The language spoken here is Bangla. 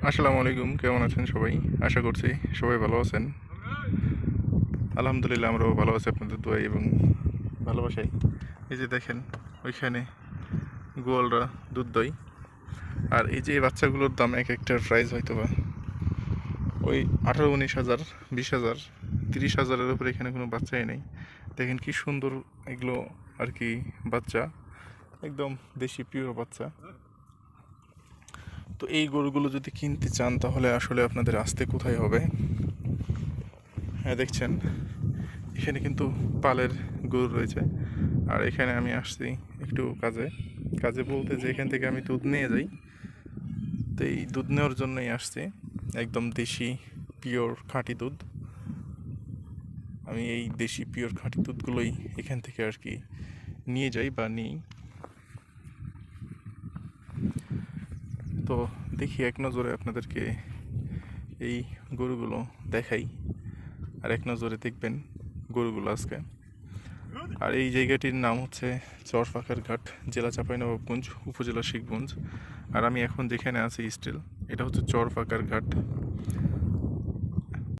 আসসালামু আলাইকুম, কেমন আছেন সবাই? আশা করছি সবাই ভালো আছেন। আলহামদুলিল্লাহ, আমরাও ভালো আছি আপনাদের দোয়াই এবং ভালোবাসাই। এই যে দেখেন, ওইখানে গোয়ালরা দুধ দই। আর এই যে এই বাচ্চাগুলোর দাম এক একটার প্রাইস হয়তো বা ওই 18-19 হাজার, 20 হাজার, 30 হাজারের উপরে এখানে কোনো বাচ্চাই নেই। দেখেন কি সুন্দর এগুলো আর কি বাচ্চা, একদম দেশি পিওর বাচ্চা। তো এই গরুগুলো যদি কিনতে চান তাহলে আসলে আপনাদের আসতে কোথায় হবে? হ্যাঁ, দেখছেন এখানে কিন্তু পালের গরু রয়েছে। আর এখানে আমি আসছি একটু কাজে, কাজে বলতে যে এখান থেকে আমি দুধ নিয়ে যাই। তো এই দুধ নেওয়ার জন্যই আসছি, একদম দেশি পিওর খাঁটি দুধ। আমি এই দেশি পিওর খাঁটি দুধগুলোই এখান থেকে আর কি নিয়ে যাই বা নিই। তো দেখি এক নজরে আপনাদেরকে এই গরুগুলো দেখাই, আর এক নজরে দেখবেন গরুগুলো আজকে। আর এই জায়গাটির নাম হচ্ছে চরফাকার ঘাট, জেলা চাঁপাইনবাবগঞ্জ, উপজেলা শিখগঞ্জ। আর আমি এখন যেখানে আছি স্টিল, এটা হচ্ছে চরফাকার ঘাট।